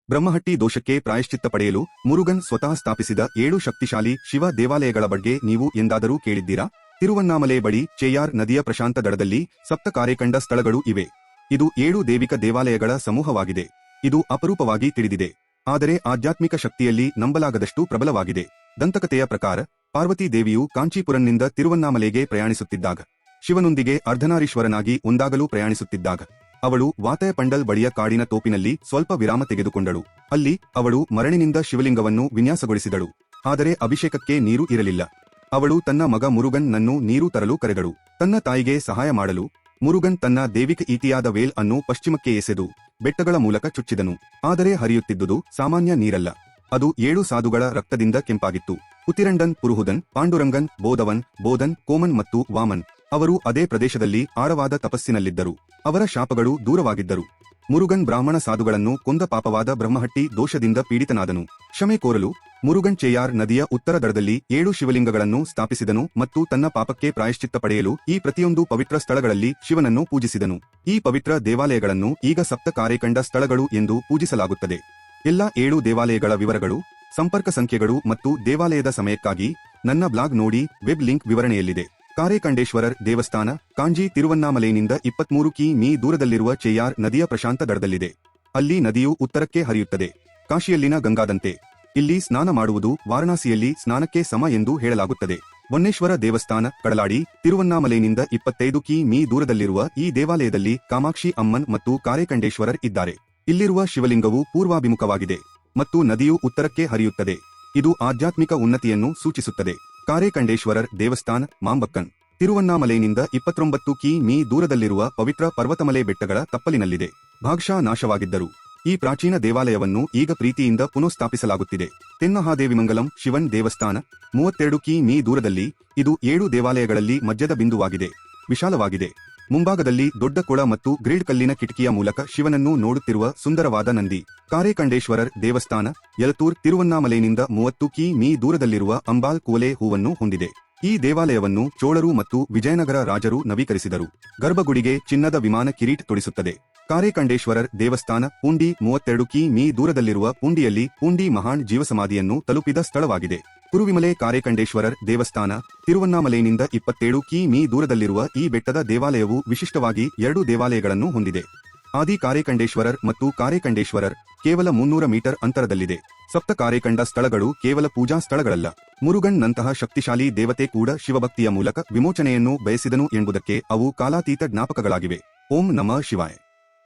ಬ್ರಹ್ಮಹಟ್ಟಿ ದೋಷಕ್ಕೆ ಪ್ರಾಯಶ್ಚಿತ್ತ ಪಡೆಯಲು ಮುರುಗನ್ ಸ್ವತಃ ಸ್ಥಾಪಿಸಿದ 7 ಶಕ್ತಿಶಾಲಿ ಶಿವ ದೇವಾಲಯಗಳ ಬಗ್ಗೆ ನೀವು ಎಂದಾದರೂ ಕೇಳಿದ್ದೀರಾ? ತಿರುವನ್ನಾಮಲೆ ಬಳಿ ಚೇಯಾರ್ ನದಿಯ ಪ್ರಶಾಂತ ದಡದಲ್ಲಿ ಸಪ್ತ ಕಾರ್ಯಕಂಡ ಸ್ಥಳಗಳು ಇವೆ. ಇದು 7 ದೇವಿಕ ದೇವಾಲಯಗಳ ಸಮೂಹವಾಗಿದೆ. ಇದು ಅಪರೂಪವಾಗಿ ತಿಳಿದಿದೆ, ಆದರೆ ಆಧ್ಯಾತ್ಮಿಕ ಶಕ್ತಿಯಲ್ಲಿ ನಂಬಲಾಗದಷ್ಟು ಪ್ರಬಲವಾಗಿದೆ. ದಂತಕಥೆಯ ಪ್ರಕಾರ ಪಾರ್ವತಿ ದೇವಿಯು ಕಾಂಚೀಪುರಂನಿಂದ ತಿರುವನ್ನಾಮಲೆಗೆ ಪ್ರಯಾಣಿಸುತ್ತಿದ್ದಾಗ, ಶಿವನೊಂದಿಗೆ ಅರ್ಧನಾರೀಶ್ವರನಾಗಿ ಒಂದಾಗಲು ಪ್ರಯಾಣಿಸುತ್ತಿದ್ದಾಗ, ಅವಳು ವಾತಯಪಂಡಲ್ ಬಳಿಯ ಕಾಡಿನ ತೋಪಿನಲ್ಲಿ ಸ್ವಲ್ಪ ವಿರಾಮ ತೆಗೆದುಕೊಂಡಳು. ಅಲ್ಲಿ ಅವಳು ಮರಳಿನಿಂದ ಶಿವಲಿಂಗವನ್ನು ವಿನ್ಯಾಸಗೊಳಿಸಿದಳು, ಆದರೆ ಅಭಿಷೇಕಕ್ಕೆ ನೀರು ಇರಲಿಲ್ಲ. ಅವಳು ತನ್ನ ಮಗ ಮುರುಗನ್ ನನ್ನು ನೀರು ತರಲು ಕರೆದಳು. ತನ್ನ ತಾಯಿಗೆ ಸಹಾಯ ಮಾಡಲು ಮುರುಗನ್ ತನ್ನ ದೇವಿಕ ಈತಿಯಾದ ವೇಲ್ ಅನ್ನು ಪಶ್ಚಿಮಕ್ಕೆ ಎಸೆದು ಬೆಟ್ಟಗಳ ಮೂಲಕ ಚುಚ್ಚಿದನು. ಆದರೆ ಹರಿಯುತ್ತಿದ್ದುದು ಸಾಮಾನ್ಯ ನೀರಲ್ಲ, ಅದು 7 ಸಾಧುಗಳ ರಕ್ತದಿಂದ ಕೆಂಪಾಗಿತ್ತು. ಉತಿರಂಡನ್, ಪುರುಹುದನ್, ಪಾಂಡುರಂಗನ್, ಬೋಧನ್, ಕೋಮನ್ ಮತ್ತು ವಾಮನ್ ಅವರು ಅದೇ ಪ್ರದೇಶದಲ್ಲಿ ಆಳವಾದ ತಪಸ್ಸಿನಲ್ಲಿದ್ದರು. ಅವರ ಶಾಪಗಳು ದೂರವಾಗಿದ್ದರು. ಮುರುಗನ್ ಬ್ರಾಹ್ಮಣ ಸಾಧುಗಳನ್ನು ಕೊಂದ ಪಾಪವಾದ ಬ್ರಹ್ಮಹಟ್ಟಿ ದೋಷದಿಂದ ಪೀಡಿತನಾದನು. ಕ್ಷಮೆ ಕೋರಲು ಮುರುಗನ್ ಚೇಯಾರ್ ನದಿಯ ಉತ್ತರ ದಡದಲ್ಲಿ 7 ಶಿವಲಿಂಗಗಳನ್ನು ಸ್ಥಾಪಿಸಿದನು ಮತ್ತು ತನ್ನ ಪಾಪಕ್ಕೆ ಪ್ರಾಯಶ್ಚಿತ್ತ ಪಡೆಯಲು ಈ ಪ್ರತಿಯೊಂದು ಪವಿತ್ರ ಸ್ಥಳಗಳಲ್ಲಿ ಶಿವನನ್ನು ಪೂಜಿಸಿದನು. ಈ ಪವಿತ್ರ ದೇವಾಲಯಗಳನ್ನು ಈಗ ಸಪ್ತ ಕಾರ್ಯಕಂಡ ಸ್ಥಳಗಳು ಎಂದು ಪೂಜಿಸಲಾಗುತ್ತದೆ. ಎಲ್ಲ 7 ದೇವಾಲಯಗಳ ವಿವರಗಳು, ಸಂಪರ್ಕ ಸಂಖ್ಯೆಗಳು ಮತ್ತು ದೇವಾಲಯದ ಸಮಯಕ್ಕಾಗಿ ನನ್ನ ಬ್ಲಾಗ್ ನೋಡಿ. Web link ವಿವರಣೆಯಲ್ಲಿದೆ. ಕಾರೇಕಂಡೇಶ್ವರರ್ ದೇವಸ್ಥಾನ ಕಾಂಜಿ ತಿರುವನ್ನಾಮಲೆಯಿಂದ 23 ಕಿ.ಮೀ ದೂರದಲ್ಲಿರುವ ಚೇಯಾರ್ ನದಿಯ ಪ್ರಶಾಂತ ದಡದಲ್ಲಿದೆ. ಅಲ್ಲಿ ನದಿಯು ಉತ್ತರಕ್ಕೆ ಹರಿಯುತ್ತದೆ, ಕಾಶಿಯಲ್ಲಿನ ಗಂಗಾದಂತೆ. ಇಲ್ಲಿ ಸ್ನಾನ ಮಾಡುವುದು ವಾರಣಾಸಿಯಲ್ಲಿ ಸ್ನಾನಕ್ಕೆ ಸಮ ಎಂದು ಹೇಳಲಾಗುತ್ತದೆ. ವನ್ನೇಶ್ವರ ದೇವಸ್ಥಾನ ಕಡಲಾಡಿ ತಿರುವನ್ನಾಮಲೆಯಿಂದ 25 ಕಿ.ಮೀ ದೂರದಲ್ಲಿರುವ ಈ ದೇವಾಲಯದಲ್ಲಿ ಕಾಮಾಕ್ಷಿ ಅಮ್ಮನ್ ಮತ್ತು ಕಾರೇಕಂಡೇಶ್ವರರ್ ಇದ್ದಾರೆ. ಇಲ್ಲಿರುವ ಶಿವಲಿಂಗವು ಪೂರ್ವಾಭಿಮುಖವಾಗಿದೆ ಮತ್ತು ನದಿಯು ಉತ್ತರಕ್ಕೆ ಹರಿಯುತ್ತದೆ. ಇದು ಆಧ್ಯಾತ್ಮಿಕ ಉನ್ನತಿಯನ್ನು ಸೂಚಿಸುತ್ತದೆ. ಕಾರೇಕಂಡೇಶ್ವರರ್ ದೇವಸ್ಥಾನ ಮಾಂಬಕ್ಕನ್ ತಿರುವನ್ನಾಮಲೆಯಿಂದ 29 ಕಿ.ಮೀ ದೂರದಲ್ಲಿರುವ ಪವಿತ್ರ ಪರ್ವತಮಲೆ ಬೆಟ್ಟಗಳ ತಪ್ಪಲಿನಲ್ಲಿದೆ. ಭಾಗಶಃ ನಾಶವಾಗಿದ್ದರು. ಈ ಪ್ರಾಚೀನ ದೇವಾಲಯವನ್ನು ಈಗ ಪ್ರೀತಿಯಿಂದ ಪುನಃಸ್ಥಾಪಿಸಲಾಗುತ್ತಿದೆ. ತೆನ್ನಹಾದೇವಿಮಂಗಲಂ ಶಿವನ್ ದೇವಸ್ಥಾನ 32 ಕಿ.ಮೀ ದೂರದಲ್ಲಿ. ಇದು 7 ದೇವಾಲಯಗಳಲ್ಲಿ ಮಧ್ಯದ ಬಿಂದುವಾಗಿದೆ. ವಿಶಾಲವಾಗಿದೆ. ಮುಂಭಾಗದಲ್ಲಿ ದೊಡ್ಡ ಕೊಳ ಮತ್ತು ಗ್ರೇಡ್ ಕಲ್ಲಿನ ಕಿಟಕಿಯ ಮೂಲಕ ಶಿವನನ್ನು ನೋಡುತ್ತಿರುವ ಸುಂದರವಾದ ನಂದಿ. ಕಾರೇಕಂಡೇಶ್ವರರ್ ದೇವಸ್ಥಾನ ಯಲತೂರ್ ತಿರುವನ್ನಾಮಲೆಯಿಂದ 30 ಕಿ.ಮೀ ದೂರದಲ್ಲಿರುವ ಅಂಬಾಲ್ ಕುವಲೆ ಹೂವನ್ನು ಹೊಂದಿದೆ. ಈ ದೇವಾಲಯವನ್ನು ಚೋಳರು ಮತ್ತು ವಿಜಯನಗರ ರಾಜರು ನವೀಕರಿಸಿದರು. ಗರ್ಭಗುಡಿಗೆ ಚಿನ್ನದ ವಿಮಾನ ಕಿರೀಟ್ ತೊಡಿಸುತ್ತದೆ. ಕಾರೇಕಂಡೇಶ್ವರರ್ ದೇವಸ್ಥಾನ ಪೂಂಡಿ 32 ಕಿ.ಮೀ ದೂರದಲ್ಲಿರುವ ಪೂಂಡಿಯಲ್ಲಿ ಪೂಂಡಿ ಮಹಾನ್ ಜೀವಸಮಾಧಿಯನ್ನು ತಲುಪಿದ ಸ್ಥಳವಾಗಿದೆ. ಕುರುವಿಮಲೆ ಕಾರೇಕಂಡೇಶ್ವರರ್ ದೇವಸ್ಥಾನ ತಿರುವನ್ನಾಮಲೆಯಿಂದ 27 ಕಿ.ಮೀ ದೂರದಲ್ಲಿರುವ ಈ ಬೆಟ್ಟದ ದೇವಾಲಯವು ವಿಶಿಷ್ಟವಾಗಿ 2 ದೇವಾಲಯಗಳನ್ನು ಹೊಂದಿದೆ. ಆದಿ ಕಾರೇಕಂಡೇಶ್ವರರ್ ಮತ್ತು ಕಾರೇಕಂಡೇಶ್ವರರ್ ಕೇವಲ 300 ಮೀಟರ್ ಅಂತರದಲ್ಲಿದೆ. ಸಪ್ತ ಕಾರ್ಯಕಂಡ ಸ್ಥಳಗಳು ಕೇವಲ ಪೂಜಾ ಸ್ಥಳಗಳಲ್ಲ. ಮುರುಗನ್ ನಂತಹ ಶಕ್ತಿಶಾಲಿ ದೇವತೆ ಕೂಡ ಶಿವಭಕ್ತಿಯ ಮೂಲಕ ವಿಮೋಚನೆಯನ್ನು ಬಯಸಿದನು ಎಂಬುದಕ್ಕೆ ಅವು ಕಾಲಾತೀತ ಜ್ಞಾಪಕಗಳಾಗಿವೆ. ಓಂ ನಮಃ ಶಿವಾಯ.